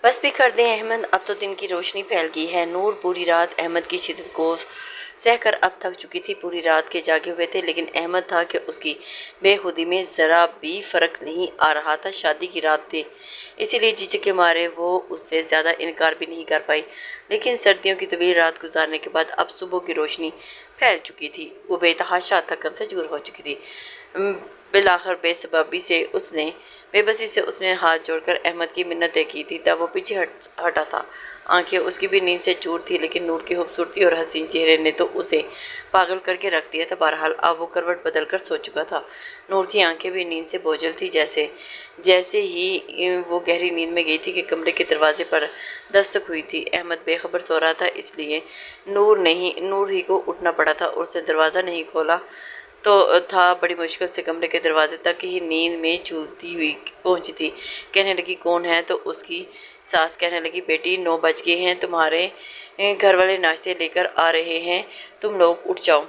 بس بھی کر دیں احمد، اب تو دن کی روشنی پھیل گئی ہے۔ نور پوری رات احمد کی شدت کو سہ کر اب تھک چکی تھی۔ پوری رات کے جاگے ہوئے تھے، لیکن احمد تھا کہ اس کی بے خودی میں ذرا بھی فرق نہیں آ رہا تھا۔ شادی کی رات تھی، اسی لیے جھجک کے مارے وہ اس سے زیادہ انکار بھی نہیں کر پائی، لیکن سردیوں کی طویل رات گزارنے کے بعد اب صبح کی روشنی پھیل چکی تھی۔ وہ بے تحاشا تھکن سے چور ہو چکی تھی۔ بالآخر بے بسی سے اس نے ہاتھ جوڑ کر احمد کی منتیں کی تھی، تب وہ پیچھے ہٹا تھا۔ آنکھیں اس کی بھی نیند سے چور تھی، لیکن نور کی خوبصورتی اور حسین چہرے نے تو اسے پاگل کر کے رکھ دیا تھا۔ بہرحال اب وہ کروٹ بدل کر سو چکا تھا۔ نور کی آنکھیں بھی نیند سے بوجھل تھی۔ جیسے ہی وہ گہری نیند میں گئی تھی کہ کمرے کے دروازے پر دستک ہوئی تھی۔ احمد بے خبر سو رہا تھا، اس لیے نور ہی کو اٹھنا پڑا تھا، اور اس نے دروازہ نہیں کھولا تو تھا۔ بڑی مشکل سے کمرے کے دروازے تک ہی نیند میں جھولتی ہوئی پہنچی تھی۔ کہنے لگی، کون ہے؟ تو اس کی ساس کہنے لگی، بیٹی 9 بج گئے ہیں، تمہارے گھر والے ناشتے لے کر آ رہے ہیں، تم لوگ اٹھ جاؤ،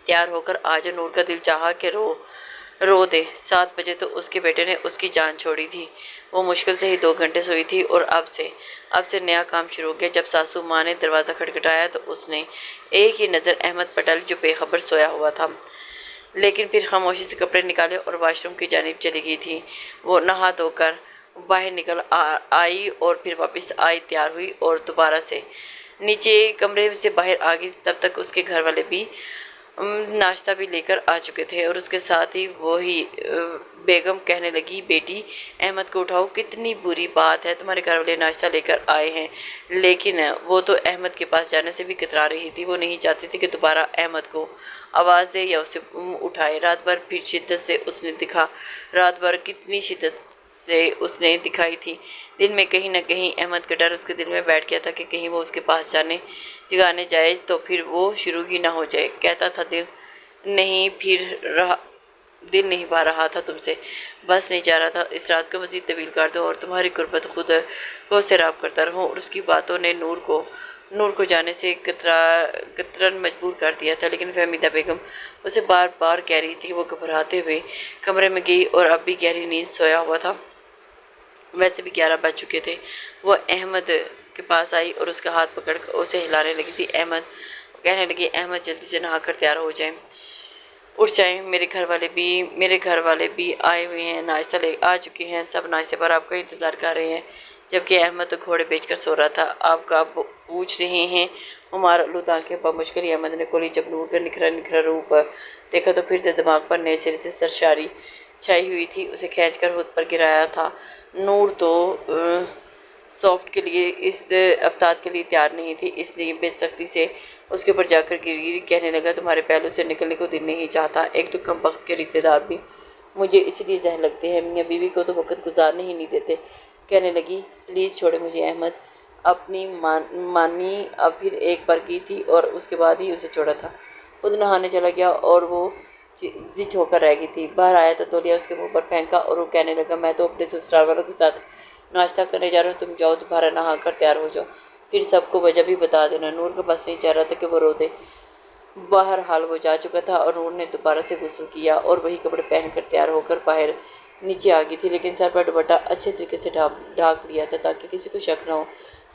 تیار ہو کر آ جاؤ۔ نور کا دل چاہا کہ رو دے۔ 7 بجے تو اس کے بیٹے نے اس کی جان چھوڑی تھی۔ وہ مشکل سے ہی 2 گھنٹے سوئی تھی، اور اب سے نیا کام شروع ہو گیا۔ جب ساسو ماں نے دروازہ کھٹکھٹایا تو اس نے ایک ہی نظر احمد پر ڈالی، جو بے خبر سویا ہوا تھا، لیکن پھر خاموشی سے کپڑے نکالے اور واش روم کی جانب چلی گئی تھی۔ وہ نہا دھو کر باہر نکل آئی اور پھر واپس آئی، تیار ہوئی اور دوبارہ سے نیچے کمرے سے باہر آ گئی۔ تب تک اس کے گھر والے بھی ناشتہ بھی لے کر آ چکے تھے، اور اس کے ساتھ ہی وہی بیگم کہنے لگی، بیٹی احمد کو اٹھاؤ، کتنی بری بات ہے، تمہارے گھر والے ناشتہ لے کر آئے ہیں۔ لیکن وہ تو احمد کے پاس جانے سے بھی کترا رہی تھی۔ وہ نہیں چاہتی تھی کہ دوبارہ احمد کو آواز دے یا اسے اٹھائے۔ رات بھر کتنی شدت سے اس نے دکھائی تھی۔ دل میں کہیں نہ کہیں احمد کا ڈر اس کے دل میں بیٹھ گیا تھا کہ کہیں وہ اس کے پاس جگانے جائے تو پھر وہ شروع ہی نہ ہو جائے۔ کہتا تھا، دل نہیں پا رہا تھا تم سے، بس نہیں چاہ رہا تھا اس رات کو مزید طویل کر دو اور تمہاری قربت خود کو سیراب کرتا رہوں۔ اور اس کی باتوں نے نور کو جانے سے کترن مجبور کر دیا تھا، لیکن فہمیدہ بیگم اسے بار بار کہہ رہی تھی کہ وہ گھبراتے ہوئے کمرے میں گئی، اور اب بھی گہری نیند سویا ہوا تھا۔ ویسے بھی 11 بج چکے تھے۔ وہ احمد کے پاس آئی اور اس کا ہاتھ پکڑ کر اسے ہلانے لگی تھی۔ کہنے لگی، احمد جلدی سے نہا کر تیار ہو جائیں، اٹھ جائیں، میرے گھر والے بھی آئے ہوئے ہیں، ناشتہ لے آ چکے ہیں، سب ناشتے پر آپ کا انتظار کر رہے ہیں۔ جبکہ احمد تو گھوڑے بیچ کر سو رہا تھا۔ آپ کا پوچھ رہے ہیں؟ عمار آلود آنکھیں بمشکل ہی احمد نے کھولی۔ جب نور کا نکھرا روپ دیکھا تو پھر سے دماغ پر نئے سرے سے سرشاری چھائی ہوئی تھی۔ اسے کھینچ کر خود پر گرایا تھا۔ نور تو سافٹ کے لیے اس افتاد کے لیے تیار نہیں تھی، اس لیے بے سختی سے اس کے اوپر جا کر گری۔ کہنے لگا، تمہارے پہلو سے نکلنے کو دل نہیں چاہتا، ایک تو کم بخت کے رشتے دار بھی مجھے اس لیے زہر لگتے ہیں، میاں بیوی کو تو وقت گزارنے ہی نہیں دیتے۔ کہنے لگی، پلیز چھوڑے مجھے احمد۔ اپنی مانی اب پھر ایک بار کی تھی اور اس کے بعد ہی اسے چھوڑا تھا۔ خود نہانے چلا گیا اور وہ زچ ہو کر رہ گئی تھی۔ باہر آیا تو تولیہ اس کے منہ پر پھینکا اور وہ کہنے لگا، میں تو اپنے سسرال والوں کے ساتھ ناشتہ کرنے جا رہا ہوں، تم جاؤ دوبارہ نہا کر تیار ہو جاؤ، پھر سب کو وجہ بھی بتا دینا۔ نور کا بس نہیں چاہ رہا تھا کہ وہ رو دے۔ بہرحال وہ جا چکا تھا اور نور نے دوبارہ سے غسل کیا اور وہی کپڑے پہن کر تیار ہو کر باہر نیچے آ گئی تھی، لیکن سر پر دوپٹہ اچھے طریقے سے ڈھانک لیا تھا تاکہ کسی کو شک نہ ہو۔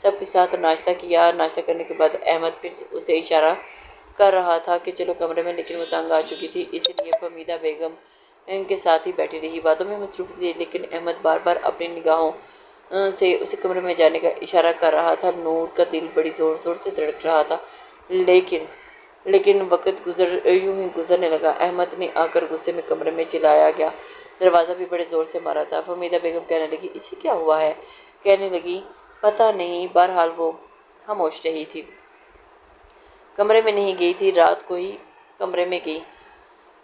سب کے ساتھ ناشتہ کیا۔ ناشتہ کرنے کے بعد احمد پھر اسے اشارہ کر رہا تھا کہ چلو کمرے میں، لیکن وہ تنگ آ چکی تھی، اس لیے فہمیدہ بیگم ان کے ساتھ ہی بیٹھی رہی، باتوں میں مصروف تھی، لیکن احمد بار بار اپنی نگاہوں سے اسے کمرے میں جانے کا اشارہ کر رہا تھا۔ نور کا دل بڑی زور زور سے دھڑک رہا تھا، لیکن وقت یوں ہی گزرنے لگا۔ احمد نے آ کر غصے میں کمرے میں چلایا گیا، دروازہ بھی بڑے زور سے مارا تھا۔ فہمیدہ بیگم کہنے لگی، اسے کیا ہوا ہے؟ کہنے لگی، پتہ نہیں۔ بہرحال وہ خاموش رہی تھی، کمرے میں نہیں گئی تھی، رات کو ہی کمرے میں گئی،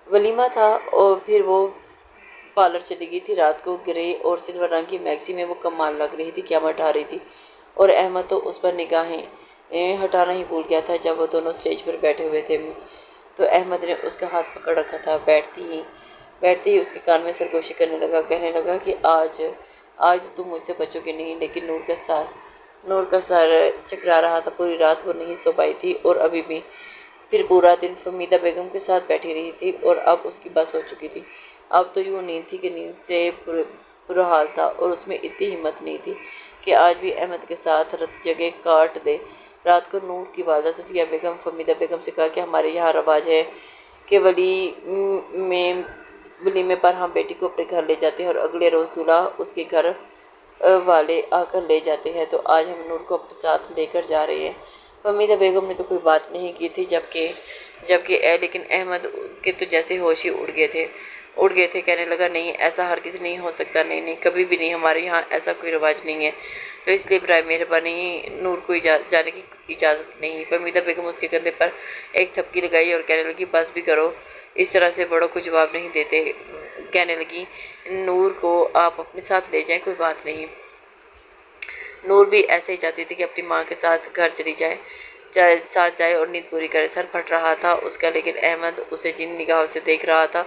ولیمہ تھا، اور پھر وہ پارلر چلی گئی تھی۔ رات کو گرے اور سلور رنگ کی میکسی میں وہ کمال لگ رہی تھی، قیامت ڈھا رہی تھی، اور احمد تو اس پر نگاہیں ہٹانا ہی بھول گیا تھا۔ جب وہ دونوں اسٹیج پر بیٹھے ہوئے تھے تو احمد نے اس کا ہاتھ پکڑ رکھا تھا۔ بیٹھتی ہی اس کے کان میں سرگوشی کرنے لگا، کہنے لگا کہ آج تم مجھ سے بچو گے نہیں۔ لیکن نور کا سر چکرا رہا تھا، پوری رات وہ نہیں سو پائی تھی، اور ابھی بھی پھر پورا دن فہمیدہ بیگم کے ساتھ بیٹھی رہی تھی، اور اب اس کی بس ہو چکی تھی۔ اب تو یوں نیند تھی کہ نیند سے برا حال تھا، اور اس میں اتنی ہمت نہیں تھی کہ آج بھی احمد کے ساتھ رت جگہ کاٹ دے۔ رات کو نور کی والدہ صفیہ بیگم فہمیدہ بیگم سے کہا کہ ہمارے یہاں رواج ہے کہ ولیمے پر ہم بیٹی کو اپنے گھر لے جاتے ہیں اور اگلے روز دولہا اس کے گھر والے آ کر لے جاتے ہیں، تو آج ہم نور کو اپنے ساتھ لے کر جا رہے ہیں۔ فہمیدہ بیگم نے تو کوئی بات نہیں کی تھی، لیکن احمد کے تو جیسے ہوش ہی اڑ گئے تھے۔ کہنے لگا نہیں، ایسا ہرگز نہیں ہو سکتا، نہیں نہیں، کبھی بھی نہیں، ہمارے یہاں ایسا کوئی رواج نہیں ہے، تو اس لیے برائے مہربانی نور کو جانے کی اجازت نہیں۔ فہمیدہ بیگم اس کے کندھے پر ایک تھپکی لگائی اور کہنے لگی بس بھی کرو، اس طرح سے بڑوں کو جواب نہیں دیتے۔ کہنے لگی نور کو آپ اپنے ساتھ لے جائیں، کوئی بات نہیں۔ نور بھی ایسے ہی چاہتی تھی کہ اپنی ماں کے ساتھ گھر چلی جائے اور نیند پوری کرے۔ سر پھٹ رہا تھا اس کا، لیکن احمد اسے جن نگاہوں سے دیکھ رہا تھا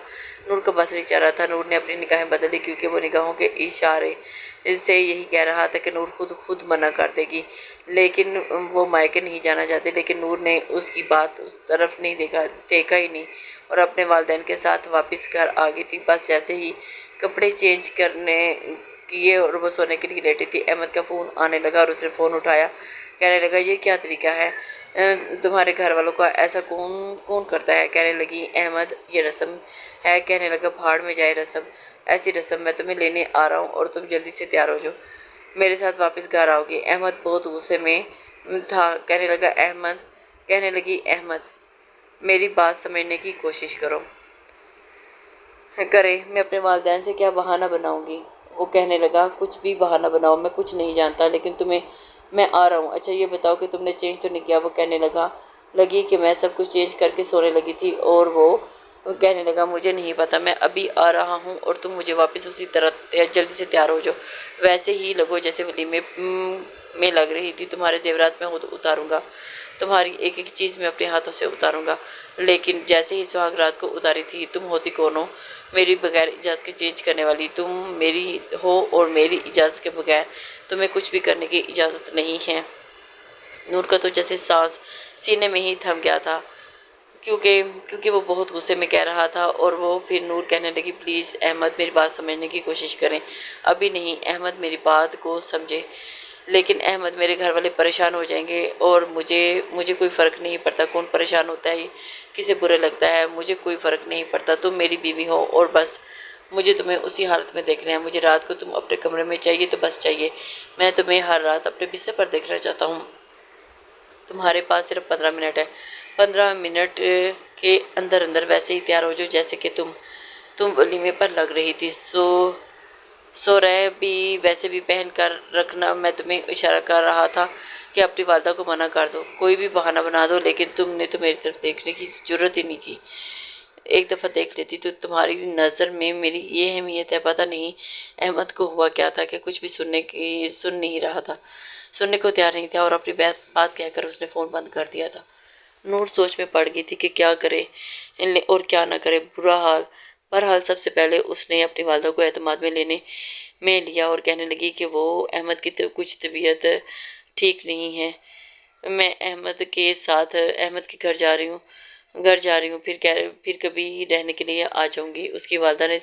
نور کا بس نہیں چل رہا تھا۔ نور نے اپنی نگاہیں بدل لی کیونکہ وہ نگاہوں کے اشارے سے یہی کہہ رہا تھا کہ نور خود منع کر دے گی، لیکن وہ مائکے نہیں جانا چاہتے۔ لیکن نور نے اس کی بات اس طرف نہیں دیکھا ہی نہیں اور اپنے والدین کے ساتھ واپس گھر آ گئی تھی۔ بس جیسے ہی کپڑے چینج کیے اور وہ سونے کے لیے لیٹی تھی، احمد کا فون آنے لگا اور اس نے فون اٹھایا۔ کہنے لگا یہ کیا طریقہ ہے، تمہارے گھر والوں کا ایسا کون کرتا ہے؟ کہنے لگی احمد یہ رسم ہے۔ کہنے لگا بھاڑ میں جائے رسم، ایسی رسم میں تمہیں لینے آ رہا ہوں اور تم جلدی سے تیار ہو جاؤ، میرے ساتھ واپس گھر آؤ گی۔ احمد بہت غصے میں تھا۔ کہنے لگی احمد میری بات سمجھنے کی کوشش کرے، میں اپنے والدین سے کیا بہانہ بناؤں گی؟ وہ کہنے لگا کچھ بھی بہانہ بناؤ، میں کچھ نہیں جانتا، لیکن میں آ رہا ہوں۔ اچھا یہ بتاؤ کہ تم نے چینج تو نہیں کیا؟ وہ کہنے لگی کہ میں سب کچھ چینج کر کے سونے لگی تھی۔ اور وہ کہنے لگا مجھے نہیں پتا، میں ابھی آ رہا ہوں اور تم مجھے واپس اسی طرح جلدی سے تیار ہو جاؤ، ویسے ہی لگو جیسے ولیمے میں لگ رہی تھی۔ تمہارے زیورات میں اتاروں گا، تمہاری ایک ایک چیز میں اپنے ہاتھوں سے اتاروں گا، لیکن جیسے ہی سہاگ رات کو اتاری تھی، تم ہوتی کون ہو میری بغیر اجازت کے چینج کرنے والی؟ تم میری ہو اور میری اجازت کے بغیر تمہیں کچھ بھی کرنے کی اجازت نہیں ہے۔ نور کا تو جیسے سانس سینے میں ہی تھم گیا تھا، کیونکہ وہ بہت غصے میں کہہ رہا تھا۔ اور وہ پھر نور کہنے لگی پلیز احمد میری بات سمجھنے کی کوشش کریں، ابھی نہیں احمد میری بات کو سمجھے۔ لیکن احمد میرے گھر والے پریشان ہو جائیں گے اور مجھے کوئی فرق نہیں پڑتا کون پریشان ہوتا ہے، کسے برا لگتا ہے، مجھے کوئی فرق نہیں پڑتا، تم میری بیوی ہو اور بس مجھے تمہیں اسی حالت میں دیکھنا ہے۔ مجھے رات کو تم اپنے کمرے میں چاہیے تو بس چاہیے، میں تمہیں ہر رات اپنے بستر پر دیکھنا چاہتا ہوں۔ تمہارے پاس صرف 15 منٹ ہے، 15 منٹ کے اندر ویسے ہی تیار ہو جاؤ جیسے کہ تم ولیمے پر لگ رہی تھی، سو رہے بھی ویسے بھی پہن کر رکھنا۔ میں تمہیں اشارہ کر رہا تھا کہ اپنی والدہ کو منع کر دو، کوئی بھی بہانہ بنا دو، لیکن تم نے تو میری طرف دیکھنے کی جرات ہی نہیں کی۔ ایک دفعہ دیکھ لیتی تو تمہاری نظر میں میری یہ اہمیت ہے۔ پتہ نہیں احمد کو ہوا کیا تھا کہ کچھ بھی سن نہیں رہا تھا، سننے کو تیار نہیں تھا، اور اپنی بات کہہ کر اس نے فون بند کر دیا تھا۔ نور سوچ میں پڑ گئی تھی کہ کیا کرے اور کیا نہ کرے، بہرحال سب سے پہلے اس نے اپنی والدہ کو اعتماد میں لیا اور کہنے لگی کہ وہ احمد کی کچھ طبیعت ٹھیک نہیں ہے، میں احمد کے گھر جا رہی ہوں، پھر کبھی رہنے کے لیے آ جاؤں گی۔ اس کی والدہ نے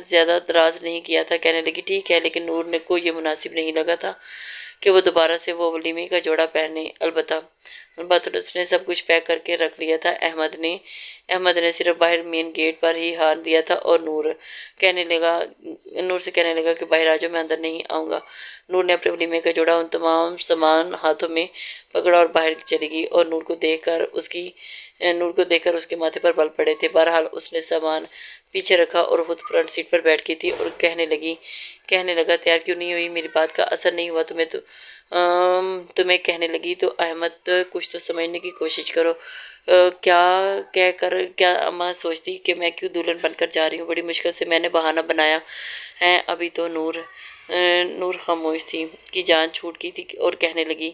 زیادہ اعتراض نہیں کیا تھا، کہنے لگی ٹھیک ہے، لیکن نور کو یہ مناسب نہیں لگا تھا کہ وہ دوبارہ سے وہ ولیمے کا جوڑا پہنے۔ البتہ اس نے سب کچھ پیک کر کے رکھ لیا تھا۔ احمد نے صرف باہر مین گیٹ پر ہی ہاتھ دیا تھا اور نور سے کہنے لگا کہ باہر آ جاؤ، میں اندر نہیں آؤں گا۔ نور نے اپنے ولیمے کا جوڑا ان تمام سامان ہاتھوں میں پکڑا اور باہر چلی گئی، اور نور کو دیکھ کر اس کے ماتھے پر بل پڑے تھے۔ بہرحال اس نے سامان پیچھے رکھا اور خود فرنٹ سیٹ پر بیٹھ گئی تھی اور کہنے لگا تیار کیوں نہیں ہوئی؟ میری بات کا اثر نہیں ہوا تمہیں کہنے لگی تو احمد کچھ تو سمجھنے کی کوشش کرو، کیا اماں سوچتی کہ میں کیوں دلہن بن کر جا رہی ہوں؟ بڑی مشکل سے میں نے بہانہ بنایا ہے۔ ابھی تو نور خاموش تھی کہ جان چھوٹ گئی تھی اور کہنے لگی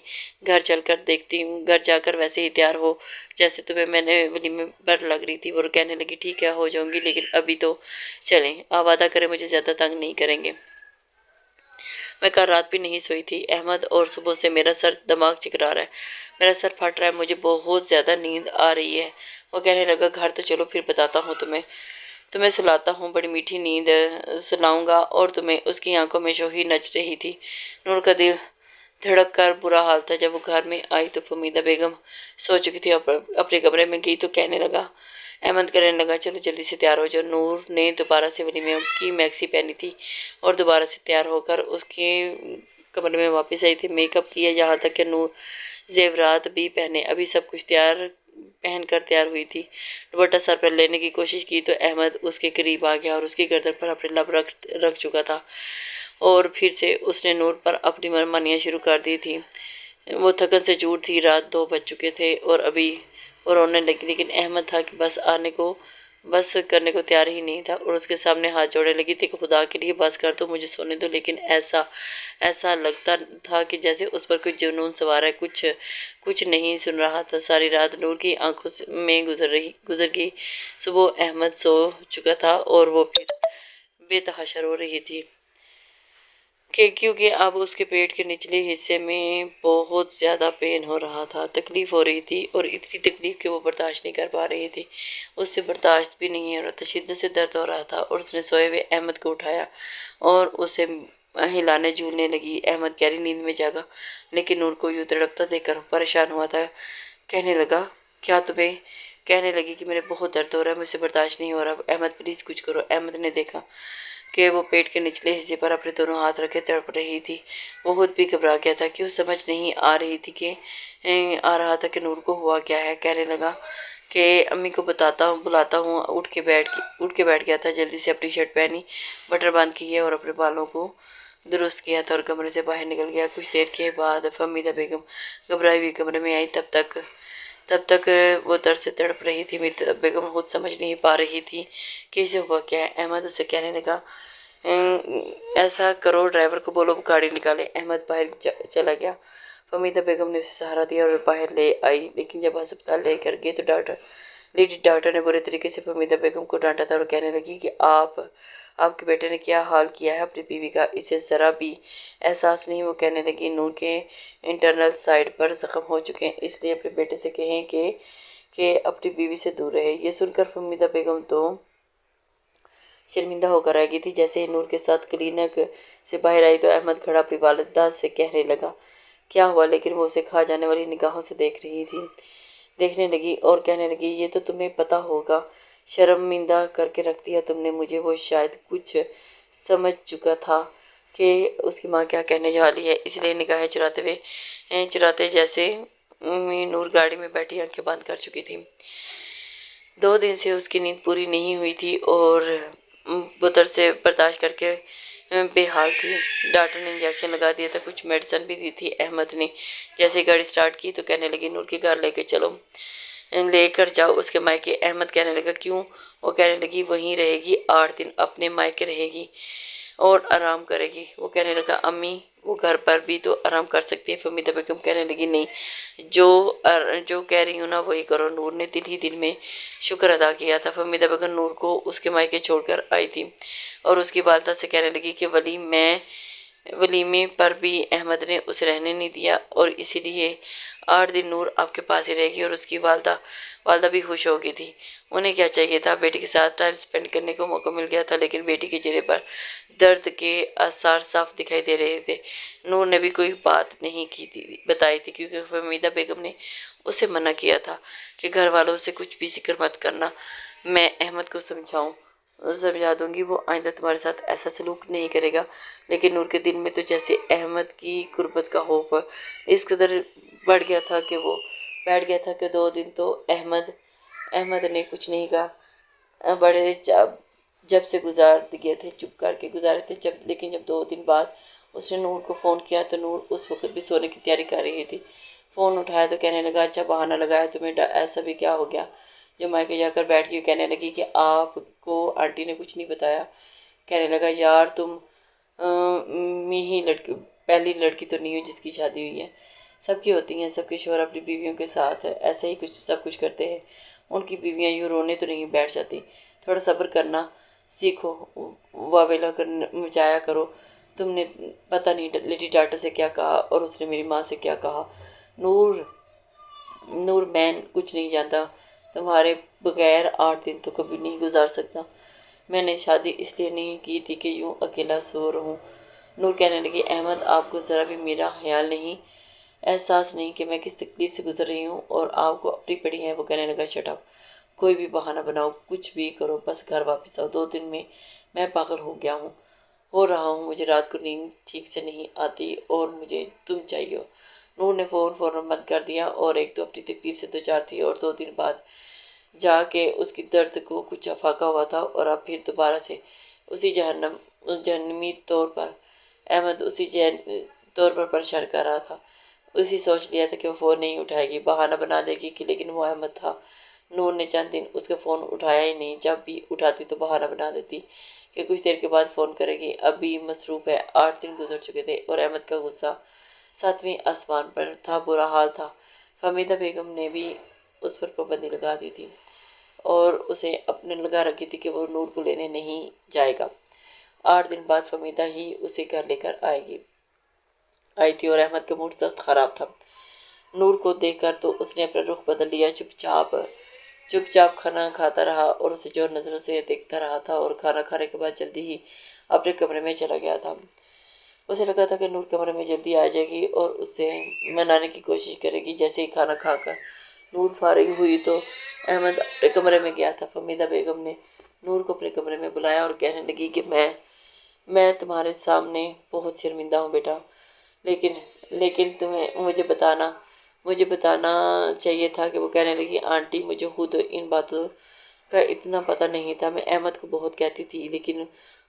گھر چل کر دیکھتی ہوں، گھر جا کر ویسے ہی تیار ہو جیسے تمہیں میں نے ولیمے پر لگ رہی تھی۔ اور کہنے لگی ٹھیک ہے ہو جاؤں گی، لیکن ابھی تو چلیں، آپ وعدہ کریں مجھے زیادہ تنگ نہیں کریں گے، میں کل رات بھی نہیں سوئی تھی احمد، اور صبح سے میرا دماغ چکرا رہا ہے، میرا سر پھٹ رہا ہے، مجھے بہت زیادہ نیند آ رہی ہے۔ وہ کہنے لگا گھر تو چلو پھر بتاتا ہوں تمہیں، تمہیں سلاتا ہوں، بڑی میٹھی نیند سلاؤں گا اور تمہیں۔ اس کی آنکھوں میں شوخی نچ رہی تھی۔ نور کا دل دھڑک کر برا حال تھا۔ جب وہ گھر میں آئی تو فہمیدہ بیگم سو چکی تھی۔ اپنے کمرے میں گئی تو کہنے لگا، احمد کہنے لگا، چلو جلدی سے تیار ہو جاؤ۔ نور نے دوبارہ سے ولیمے کی میکسی پہنی تھی اور دوبارہ سے تیار ہو کر اس کے کمرے میں واپس آئی تھی۔ میک اپ کیا، یہاں تک کہ نور زیورات بھی پہنے، ابھی سب کچھ پہن کر تیار ہوئی تھی۔ دوپٹہ سر پر لینے کی کوشش کی تو احمد اس کے قریب آ گیا اور اس کی گردن پر اپنے لب رکھ چکا تھا اور پھر سے اس نے نور پر اپنی منمانیاں شروع کر دی تھی۔ وہ تھکن سے چور تھی، رات 2 بج چکے تھے اور ابھی وہ رونے لگی، لیکن احمد تھا کہ بس کرنے کو تیار ہی نہیں تھا اور اس کے سامنے ہاتھ جوڑنے لگی تھی کہ خدا کے لیے بس کر دو، مجھے سونے دو۔ لیکن ایسا لگتا تھا کہ جیسے اس پر کوئی جنون سوار ہے، کچھ نہیں سن رہا تھا۔ ساری رات نور کی آنکھوں میں گزر گئی۔ صبح احمد سو چکا تھا اور وہ پھر بے تحاشا رو رہی تھی کیونکہ اب اس کے پیٹ کے نچلے حصے میں بہت زیادہ پین ہو رہا تھا، تکلیف ہو رہی تھی اور اتنی تکلیف کہ وہ برداشت نہیں کر پا رہی تھی۔ اس سے برداشت بھی نہیں ہو رہا تھا، شدت سے درد ہو رہا تھا اور اس نے سوئے ہوئے احمد کو اٹھایا اور اسے ہلانے جھولنے لگی۔ احمد گہری نیند میں جاگا، لیکن نور کو یوں تڑپتا دیکھ کر پریشان ہوا تھا۔ کہنے لگا، کیا تمہیں؟ کہنے لگی کہ میرے بہت درد ہو رہا ہے، مجھ سے برداشت نہیں ہو رہا، احمد پلیز کچھ کرو۔ احمد نے دیکھا کہ وہ پیٹ کے نچلے حصے پر اپنے دونوں ہاتھ رکھے تڑپ رہی تھی۔ وہ خود بھی گھبرا گیا تھا، کیوں سمجھ نہیں آ رہا تھا کہ نور کو ہوا کیا ہے۔ کہنے لگا کہ امی کو بلاتا ہوں۔ اٹھ کے بیٹھ گیا تھا، جلدی سے اپنی شرٹ پہنی، بٹن بند کیے اور اپنے بالوں کو درست کیا تھا اور کمرے سے باہر نکل گیا۔ کچھ دیر کے بعد فہمیدہ بیگم گھبرائی ہوئی کمرے میں آئی۔ تب تک وہ درد سے تڑپ رہی تھی۔ میری بیگم خود سمجھ نہیں پا رہی تھی کہ اسے ہوا کیا ہے۔ احمد اسے کہنے لگا، ایسا کرو، ڈرائیور کو بولو وہ گاڑی نکالے۔ احمد باہر چلا گیا۔ فہمیدہ بیگم نے اسے سہارا دیا اور باہر لے آئی، لیکن جب ہسپتال لے کر گئے تو لیڈی ڈاکٹر نے برے طریقے سے فہمیدہ بیگم کو ڈانٹا تھا اور کہنے لگی کہ آپ کے بیٹے نے کیا حال کیا ہے اپنی بیوی کا، اسے ذرا بھی احساس نہیں۔ وہ کہنے لگی، نور کے انٹرنل سائڈ پر زخم ہو چکے ہیں، اس لیے اپنے بیٹے سے کہیں کہ اپنی بیوی سے دور رہے۔ یہ سن کر فہمیدہ بیگم تو شرمندہ ہو کر رہ گئی تھی۔ جیسے ہی نور کے ساتھ کلینک سے باہر آئی تو احمد کھڑا اپنی والدہ سے کہنے لگا، کیا ہوا؟ لیکن وہ اسے کھا جانے والی نگاہوں سے دیکھنے لگی اور کہنے لگی، یہ تو تمہیں پتا ہوگا، شرمندہ کر کے رکھ دیا تم نے مجھے۔ وہ شاید کچھ سمجھ چکا تھا کہ اس کی ماں کیا کہنے والی ہے، اس لیے نگاہیں چراتے جیسے نور گاڑی میں بیٹھی آنکھیں بند کر چکی تھی۔ 2 دن سے اس کی نیند پوری نہیں ہوئی تھی اور وہ درد سے برداشت کر کے بے حال تھی۔ ڈاکٹر نے انجیکشن لگا دیا تھا، کچھ میڈیسن بھی دی تھی۔ احمد نے جیسے گاڑی سٹارٹ کی تو کہنے لگی، نور کے گھر لے کر جاؤ اس کے مائکے۔ احمد کہنے لگا، کیوں؟ وہ کہنے لگی، وہیں رہے گی 8 دن، اپنے مائکے رہے گی اور آرام کرے گی۔ وہ کہنے لگا، امی وہ گھر پر بھی تو آرام کر سکتی ہے۔ فہمیدہ بیگم کہنے لگی، نہیں، جو کہہ رہی ہوں نا وہی کرو۔ نور نے دل ہی دل میں شکر ادا کیا تھا۔ فہمیدہ بیگم نور کو اس کے مائکے چھوڑ کر آئی تھی اور اس کی والدہ سے کہنے لگی کہ ولیمے پر بھی احمد نے اسے رہنے نہیں دیا اور اسی لیے 8 دن نور آپ کے پاس ہی رہے گی۔ اور اس کی والدہ بھی خوش ہو گئی تھی۔ انہیں کیا چاہیے تھا، بیٹی کے ساتھ ٹائم سپینڈ کرنے کو موقع مل گیا تھا، لیکن بیٹی کے چہرے پر درد کے آثار صاف دکھائی دے رہے تھے۔ نور نے بھی کوئی بات نہیں بتائی تھی کیونکہ فہمیدہ بیگم نے اسے منع کیا تھا کہ گھر والوں سے کچھ بھی ذکر مت کرنا، میں احمد کو سمجھا دوں گی، وہ آئندہ تمہارے ساتھ ایسا سلوک نہیں کرے گا۔ لیکن نور کے دل میں تو جیسے احمد کی قربت کا خوف اس قدر بڑھ گیا تھا کہ وہ بیٹھ گیا تھا کہ 2 دن تو احمد نے کچھ نہیں کہا، بڑے جب سے گزار گئے تھے، چپ کر کے گزارے تھے۔ لیکن جب 2 دن بعد اس نے نور کو فون کیا تو نور اس وقت بھی سونے کی تیاری کر رہی تھی۔ فون اٹھایا تو کہنے لگا، اچھا بہانہ لگایا تمہیں، ایسا بھی کیا ہو گیا؟ جو مائکے جا کر بیٹھ گئی کہنے لگی کہ آپ کو آنٹی نے کچھ نہیں بتایا۔ کہنے لگا، یار تم پہلی لڑکی تو نہیں ہو جس کی شادی ہوئی ہے، سب کی ہوتی ہیں، سب کے شوہر اپنی بیویوں کے ساتھ ایسے ہی سب کچھ کرتے ہیں، ان کی بیویاں یوں رونے تو نہیں بیٹھ جاتی، تھوڑا صبر کرنا سیکھو، واویلا مچایا کرو۔ تم نے پتہ نہیں لیڈی ڈاکٹر سے کیا کہا اور اس نے میری ماں سے کیا کہا۔ نور میں کچھ نہیں جانتا، تمہارے بغیر 8 دن تو کبھی نہیں گزار سکتا۔ میں نے شادی اس لیے نہیں کی تھی کہ یوں اکیلا سو رہوں۔ نور کہنے لگی احمد آپ کو ذرا بھی میرا خیال نہیں، احساس نہیں کہ میں کس تکلیف سے گزر رہی ہوں اور آپ کو اپنی پڑی ہے۔ وہ کہنے لگا شٹ اپ، کوئی بھی بہانہ بناؤ، کچھ بھی کرو، بس گھر واپس آؤ۔ 2 دن میں پاگل ہو رہا ہوں، مجھے رات کو نیند ٹھیک سے نہیں آتی اور مجھے تم چاہیے۔ نور نے فون فوراً بند کر دیا اور ایک تو اپنی تکلیف سے دوچار تھی اور 2 دن بعد جا کے اس کی درد کو کچھ افاقہ ہوا تھا اور اب پھر دوبارہ سے اسی جہنمی طور پر احمد اسی طور پر پریشان کر رہا تھا۔ اسی سوچ لیا تھا کہ وہ فون نہیں اٹھائے گی، بہانہ بنا دے گی کہ لیکن وہ احمد تھا۔ نور نے چند دن اس کا فون اٹھایا ہی نہیں، جب بھی اٹھاتی تو بہانہ بنا دیتی کہ کچھ دیر کے بعد فون کرے گی، اب بھی مصروف ہے۔ 8 دن گزر چکے تھے اور احمد کا غصہ 7ویں آسمان پر تھا، برا حال تھا۔ فہمیدہ بیگم نے بھی اس پر پابندی لگا دی تھی اور اسے اپنے لگا رکھی تھی کہ وہ نور کو لینے نہیں جائے گا۔ 8 دن بعد فہمیدہ ہی اسے گھر لے کر آئی تھی اور احمد کا موڈ سخت خراب تھا۔ نور کو دیکھ کر تو اس نے اپنا رخ بدل لیا، چپ چاپ کھانا کھاتا رہا اور اسے جور نظروں سے دیکھتا رہا تھا اور کھانا کھانے کے بعد جلدی ہی اپنے کمرے میں چلا گیا تھا۔ اسے لگا تھا کہ نور کمرے میں جلدی آ جائے گی اور اسے منانے کی کوشش کرے گی۔ جیسے ہی کھانا کھا کر نور فارغ ہوئی تو احمد اپنے کمرے میں گیا تھا۔ فہمیدہ بیگم نے نور کو اپنے کمرے میں بلایا اور کہنے لگی کہ میں تمہارے سامنے بہت شرمندہ ہوں بیٹا، لیکن تمہیں مجھے بتانا چاہیے تھا کہ وہ کہنے لگی آنٹی مجھے خود ان باتوں کا اتنا پتہ نہیں تھا، میں احمد کو بہت کہتی تھی لیکن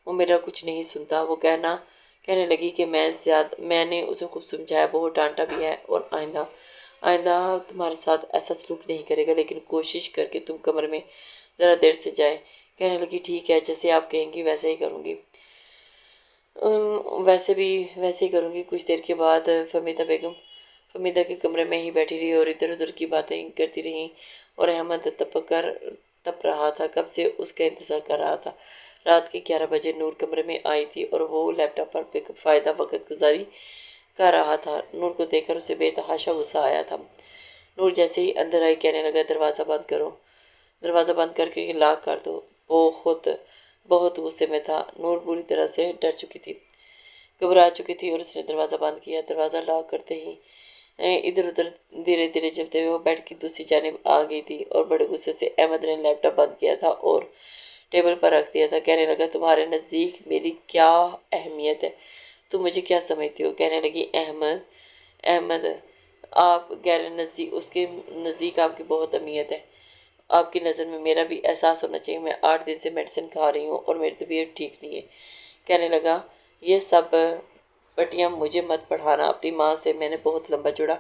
وہ میرا کچھ نہیں سنتا۔ وہ کہنے لگی کہ میں نے اسے خوب سمجھایا، بہت ڈانٹا بھی ہے اور آئندہ تمہارے ساتھ ایسا سلوک نہیں کرے گا، لیکن کوشش کر کے تم کمرے میں ذرا دیر سے جائے۔ کہنے لگی ٹھیک ہے، جیسے آپ کہیں گی ویسے ہی کروں گی۔ ویسے ہی کروں گی۔ کچھ دیر کے بعد فہمیدہ کے کمرے میں ہی بیٹھی رہی اور ادھر ادھر کی باتیں کرتی رہی اور احمد تپ رہا تھا، کب سے اس کا انتظار کر رہا تھا۔ رات کے 11 بجے نور کمرے میں آئی تھی اور وہ لیپ ٹاپ پر بے فائدہ وقت گزاری کر رہا تھا۔ نور کو دیکھ کر اسے بے تحاشا غصہ آیا تھا۔ نور جیسے ہی اندر آئی کہنے لگا دروازہ بند کرو، دروازہ بند کر کے لاک کر دو۔ بہت غصے میں تھا۔ نور بری طرح سے ڈر چکی تھی، گھبرا چکی تھی اور اس نے دروازہ بند کیا۔ دروازہ لاک کرتے ہی ادھر ادھر دھیرے دھیرے چلتے ہوئے وہ بیڈ کی دوسری جانب آ گئی تھی اور بڑے غصے سے احمد نے لیپ ٹاپ بند کیا تھا اور ٹیبل پر رکھ دیا تھا۔ کہنے لگا تمہارے نزدیک میری کیا اہمیت ہے، تم مجھے کیا سمجھتی ہو؟ کہنے لگی احمد آپ اس کے نزدیک آپ کی بہت اہمیت ہے، آپ کی نظر میں میرا بھی احساس ہونا چاہیے۔ میں 8 دن سے میڈیسن کھا رہی ہوں اور میری طبیعت ٹھیک نہیں ہے۔ کہنے لگا یہ سب پٹیاں مجھے مت پڑھانا، اپنی ماں سے میں نے بہت لمبا چوڑا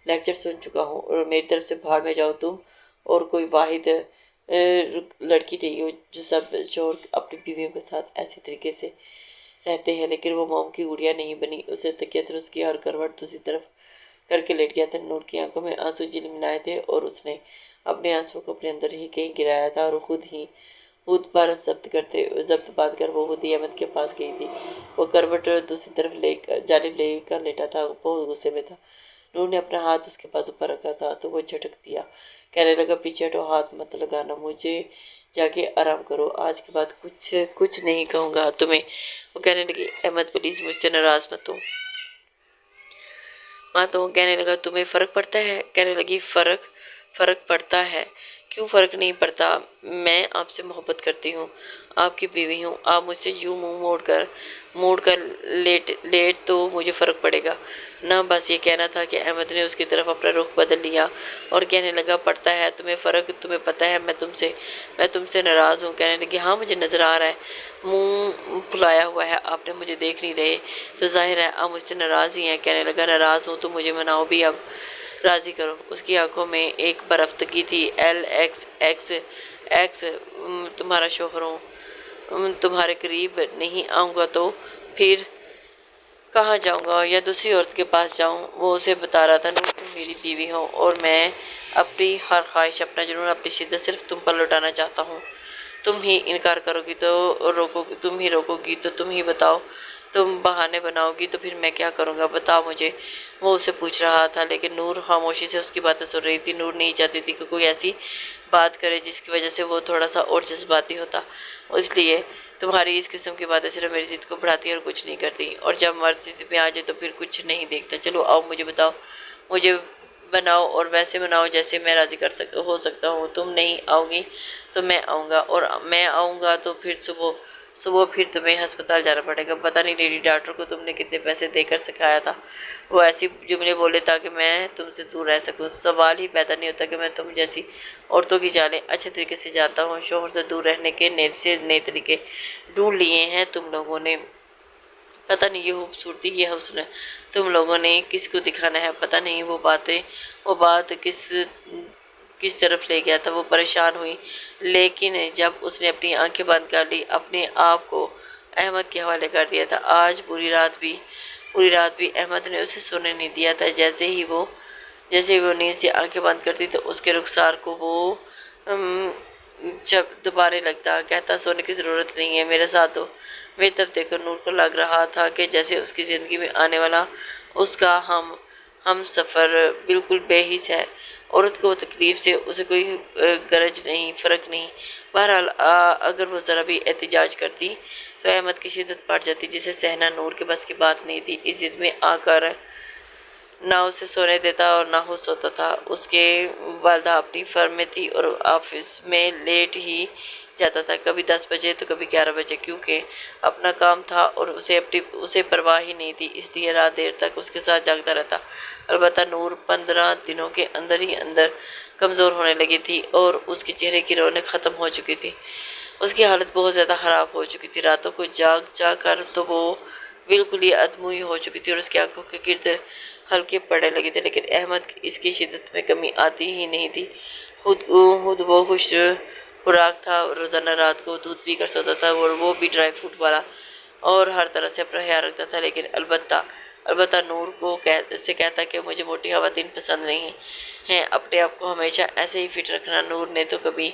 لیکچر سن چکا ہوں اور میری طرف سے بھاڑ میں جاؤ، تم اور کوئی واحد لڑکی نہیں ہو جو سب شوہر اپنی بیویوں کے ساتھ ایسے طریقے سے رہتے ہیں۔ لیکن وہ موم کی گڑیا نہیں بنی، اسے تکیہ ترس کی ہر کروٹ دوسری طرف کر کے لیٹ گیا تھا۔ نور کی آنکھوں میں آنسو جھلملائے تھے اور اس نے اپنے آنسو کو اپنے اندر ہی کہیں گرایا تھا اور خود پر ضبط باندھ کر وہ خود ہی احمد کے پاس گئی تھی۔ وہ کروٹ دوسری طرف جانب لے کر لیٹا تھا، بہت غصے میں تھا۔ نور نے اپنا ہاتھ اس کے بازو پر رکھا تھا تو وہ جھٹک دیا، کہنے لگا پیچھے ہٹو، ہاتھ مت لگانا، مجھے جا کے آرام کرو، آج کے بعد کچھ نہیں کہوں گا تمہیں۔ وہ کہنے لگی احمد پلیز مجھ سے ناراض مت ہو۔ ماں تو کہنے لگا تمہیں فرق پڑتا ہے؟ کہنے لگی فرق پڑتا ہے؟ کیوں فرق نہیں پڑتا؟ میں آپ سے محبت کرتی ہوں، آپ کی بیوی ہوں، آپ مجھ سے یوں منہ موڑ کر لیٹ تو مجھے فرق پڑے گا نہ؟ بس یہ کہنا تھا کہ احمد نے اس کی طرف اپنا رخ بدل لیا اور کہنے لگا پڑتا ہے تمہیں فرق، تمہیں پتہ ہے میں تم سے ناراض ہوں؟ کہنے لگی ہاں مجھے نظر آ رہا ہے، منہ پھلایا ہوا ہے، آپ نے مجھے دیکھ نہیں رہے تو ظاہر ہے آپ مجھ سے ناراض ہی ہیں۔ کہنے لگا ناراض ہوں تو مجھے مناؤ بھی، اب راضی کرو۔ اس کی آنکھوں میں ایک برآفتگی تھی۔ ایکس تمہارا شوہر ہوں، تمہارے قریب نہیں آؤں گا تو پھر کہاں جاؤں گا یا دوسری عورت کے پاس جاؤں؟ وہ اسے بتا رہا تھا نور تم میری بیوی ہو اور میں اپنی ہر خواہش، اپنا جنون، اپنی شدت صرف تم پر لوٹانا چاہتا ہوں۔ تم ہی انکار کرو گی تو تم ہی روکو گی تو تم ہی بتاؤ تم بہانے بناؤگی تو پھر میں کیا کروں گا، بتاؤ مجھے، وہ اسے پوچھ رہا تھا۔ لیکن نور خاموشی سے اس کی باتیں سن رہی تھی۔ نور نہیں چاہتی تھی کہ کوئی ایسی بات کرے جس کی وجہ سے وہ تھوڑا سا اور جذباتی ہوتا، اس لیے تمہاری اس قسم کی باتیں صرف میری ضد کو بڑھاتی اور کچھ نہیں کرتی، اور جب مرد ضد میں آ جائے تو پھر کچھ نہیں دیکھتا۔ چلو آؤ، مجھے بتاؤ، مجھے بناؤ، اور ویسے بناؤ جیسے میں راضی ہو سکتا ہوں۔ تم نہیں آؤ گی تو میں آؤں گا، اور میں آؤں گا تو پھر صبح پھر تمہیں ہسپتال جانا پڑے گا۔ پتہ نہیں لیڈی ڈاکٹر کو تم نے کتنے پیسے دے کر سکھایا تھا وہ ایسی جملے بولے تاکہ میں تم سے دور رہ سکوں۔ سوال ہی پیدا نہیں ہوتا کہ میں تم جیسی عورتوں کی چالیں اچھے طریقے سے جانتا ہوں۔ شوہر سے دور رہنے کے نئے طریقے ڈھونڈ لیے ہیں تم لوگوں نے۔ پتہ نہیں یہ خوبصورتی، یہ حسن تم لوگوں نے کس کو دکھانا ہے۔ پتہ نہیں وہ بات کس طرف لے گیا تھا۔ وہ پریشان ہوئی، لیکن جب اس نے اپنی آنکھیں بند کر لی، اپنے آپ کو احمد کے حوالے کر دیا تھا۔ آج پوری رات بھی احمد نے اسے سونے نہیں دیا تھا۔ جیسے ہی وہ نیند سے آنکھیں بند کرتی تو اس کے رخسار کو وہ جب دوبارے لگتا، کہتا سونے کی ضرورت نہیں ہے، میرے ساتھ ہو۔ میں تب دیکھ کر نور کو لگ رہا تھا کہ جیسے اس کی زندگی میں آنے والا اس کا ہم سفر بالکل بے حس ہے۔ عورت کو تکلیف سے اسے کوئی غرض نہیں، فرق نہیں۔ بہرحال اگر وہ ذرا بھی احتجاج کرتی تو احمد کی شدت بڑھ جاتی، جسے سہنا نور کے بس کی بات نہیں تھی۔ اس ضد میں آ کر نہ اسے سونے دیتا اور نہ وہ سوتا تھا۔ اس کے والدہ اپنی فرم میں تھی اور آفس میں لیٹ ہی جاتا تھا، کبھی 10 بجے تو کبھی 11 بجے، کیونکہ اپنا کام تھا اور اسے پرواہ ہی نہیں تھی، اس لیے رات دیر تک اس کے ساتھ جاگتا رہتا۔ البتہ نور 15 دنوں کے اندر ہی کمزور ہونے لگی تھی اور اس کے چہرے کی رونق ختم ہو چکی تھی۔ اس کی حالت بہت زیادہ خراب ہو چکی تھی۔ راتوں کو جاگ کر تو وہ بالکل ہی ادموئی ہو چکی تھی اور اس کی آنکھوں کے گرد ہلکے پڑنے لگے تھے، لیکن احمد اس کی شدت میں کمی آتی ہی نہیں تھی۔ خود وہ خوش خوراک تھا، روزانہ رات کو دودھ پی کر سوتا تھا، اور وہ بھی ڈرائی فروٹ والا، اور ہر طرح سے اپنا خیال رکھتا تھا۔ لیکن البتہ نور سے کہتا کہ مجھے موٹی خواتین پسند نہیں ہیں، اپنے آپ کو ہمیشہ ایسے ہی فٹ رکھنا۔ نور نے تو کبھی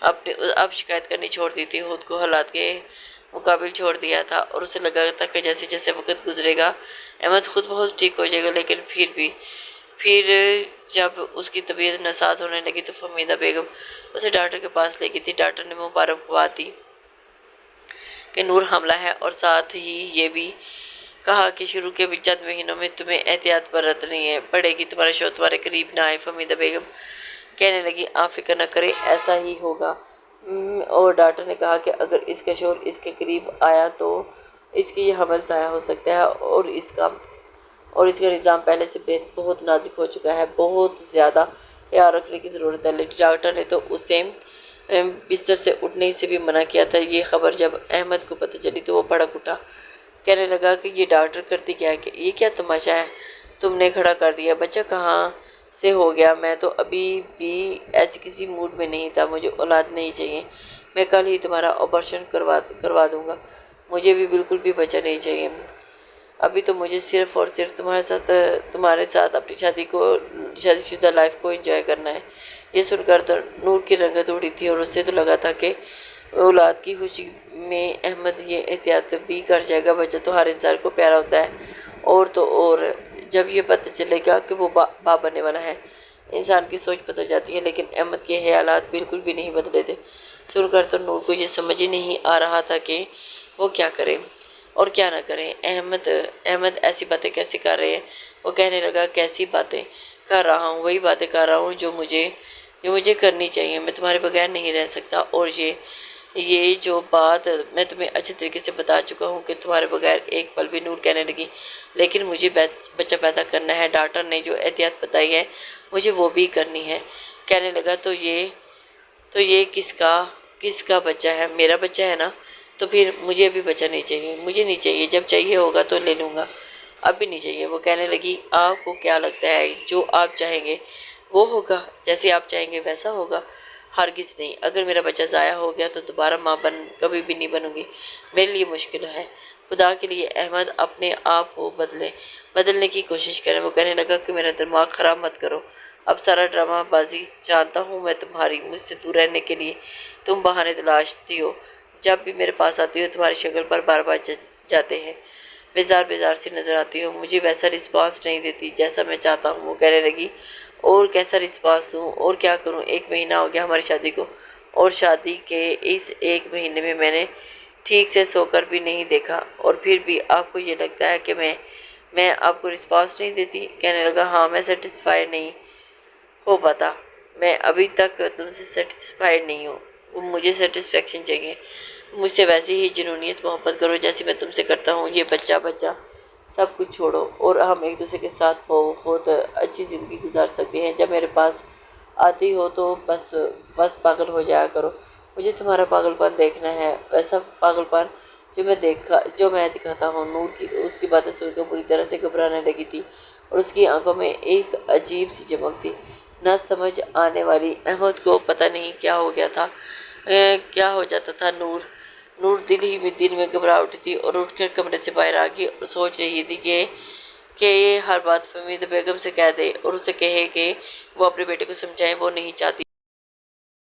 اب شکایت کرنی چھوڑ دی تھی، خود کو حالات کے مقابل چھوڑ دیا تھا، اور اسے لگا تھا کہ جیسے جیسے وقت گزرے گا احمد خود بہت ٹھیک ہو جائے گا۔ لیکن پھر جب اس کی طبیعت ناساز ہونے لگی تو فہمیدہ بیگم اسے ڈاکٹر کے پاس لے گئی تھی۔ ڈاکٹر نے مبارکباد دی کہ نور حاملہ ہے، اور ساتھ ہی یہ بھی کہا کہ شروع کے چند مہینوں میں تمہیں احتیاط برتنی پڑے گی، تمہارا شوہر تمہارے قریب نہ آئے۔ فہمیدہ بیگم کہنے لگی، آپ فکر نہ کریں، ایسا ہی ہوگا۔ اور ڈاکٹر نے کہا کہ اگر اس کا شوہر اس کے قریب آیا تو اس کی یہ حمل ضائع ہو سکتا ہے، اور اس کا نظام پہلے سے بہت نازک ہو چکا ہے، بہت زیادہ خیال رکھنے کی ضرورت ہے۔ لیکن ڈاکٹر نے تو اسے بستر سے اٹھنے سے بھی منع کیا تھا۔ یہ خبر جب احمد کو پتہ چلی تو وہ بھڑک اٹھا، کہنے لگا کہ یہ ڈاکٹر کرتی کیا ہے، یہ کیا تماشا ہے، تم نے کھڑا کر دیا، بچہ کہاں سے ہو گیا؟ میں تو ابھی بھی ایسی کسی موڈ میں نہیں تھا، مجھے اولاد نہیں چاہیے، میں کل ہی تمہارا آپریشن کروا دوں گا، مجھے بھی بالکل بھی بچہ نہیں چاہیے، ابھی تو مجھے صرف اور صرف تمہارے ساتھ اپنی شادی شدہ لائف کو انجوائے کرنا ہے۔ یہ سن کر تو نور کی رنگت اڑی تھی، اور اسے تو لگا تھا کہ اولاد کی خوشی میں احمد یہ احتیاط بھی کر جائے گا۔ بچہ تو ہر انسان کو پیارا ہوتا ہے، اور جب یہ پتہ چلے گا کہ وہ باپ بننے والا ہے، انسان کی سوچ بدل جاتی ہے۔ لیکن احمد کے خیالات بالکل بھی نہیں بدلے تھے۔ سن کر تو نور کو یہ سمجھ ہی نہیں آ رہا تھا کہ وہ کیا کرے اور کیا نہ کرے۔ احمد ایسی باتیں کیسے کر رہے ہیں؟ وہ کہنے لگا، کیسی باتیں کر رہا ہوں؟ وہی باتیں کر رہا ہوں جو مجھے کرنی چاہیے، میں تمہارے بغیر نہیں رہ سکتا، اور یہ جو بات میں تمہیں اچھے طریقے سے بتا چکا ہوں کہ تمہارے بغیر ایک پل بھی۔ نور کہنے لگی، لیکن مجھے بچہ پیدا کرنا ہے، ڈاکٹر نے جو احتیاط بتائی ہے مجھے وہ بھی کرنی ہے۔ کہنے لگا، تو یہ کس کا بچہ ہے؟ میرا بچہ ہے نا، تو پھر مجھے بھی بچہ نہیں چاہیے، مجھے نہیں چاہیے، جب چاہیے ہوگا تو لے لوں گا، اب بھی نہیں چاہیے۔ وہ کہنے لگی، آپ کو کیا لگتا ہے جو آپ چاہیں گے وہ ہوگا؟ جیسے آپ چاہیں گے ویسا ہوگا؟ ہرگز نہیں، اگر میرا بچہ ضائع ہو گیا تو دوبارہ ماں کبھی بھی نہیں بنوں گی، میرے لیے مشکل ہے۔ خدا کے لیے احمد اپنے آپ کو بدلنے کی کوشش کریں۔ وہ کہنے لگا کہ میرا دماغ خراب مت کرو، اب سارا ڈرامہ بازی جانتا ہوں میں تمہاری، مجھ سے دور رہنے کے لیے تم بہانے تلاشتی ہو، جب بھی میرے پاس آتی ہو تمہاری شکل پر بار بار جاتے ہیں، بیزار بیزار سی نظر آتی ہو، مجھے ویسا رسپانس نہیں دیتی جیسا میں چاہتا ہوں۔ وہ کہنے لگی، اور کیسا رسپانس دوں اور کیا کروں؟ 1 مہینہ ہو گیا ہماری شادی کو، اور شادی کے اس 1 مہینے میں میں نے ٹھیک سے سو کر بھی نہیں دیکھا، اور پھر بھی آپ کو یہ لگتا ہے کہ میں آپ کو رسپانس نہیں دیتی؟ کہنے لگا، ہاں میں سیٹسفائی نہیں ہو پاتا، میں ابھی تک تم سے سیٹسفائیڈ نہیں ہوں، مجھے سیٹسفیکشن چاہیے، مجھ سے ویسی ہی جنونیت محبت کرو جیسی میں تم سے کرتا ہوں، یہ بچہ سب کچھ چھوڑو اور ہم ایک دوسرے کے ساتھ بہت اچھی زندگی گزار سکتے ہیں۔ جب میرے پاس آتی ہو تو بس پاگل ہو جایا کرو، مجھے تمہارا پاگل پن دیکھنا ہے، ویسا پاگل پن جو میں دکھاتا ہوں۔ نور کی اس کی باتیں سن کر بری طرح سے گھبرانے لگی تھی، اور اس کی آنکھوں میں ایک عجیب سی چمک تھی۔ نہ سمجھ آنے والی احمد کو پتہ نہیں کیا ہو گیا تھا، کیا ہو جاتا تھا۔ نور دل میں گھبرا اٹھی تھی اور اٹھ کر کمرے سے باہر آ گئی اور سوچ رہی تھی کہ یہ ہر بات فہمید بیگم سے کہہ دے اور اسے کہے کہ وہ اپنے بیٹے کو سمجھائے، وہ نہیں چاہتی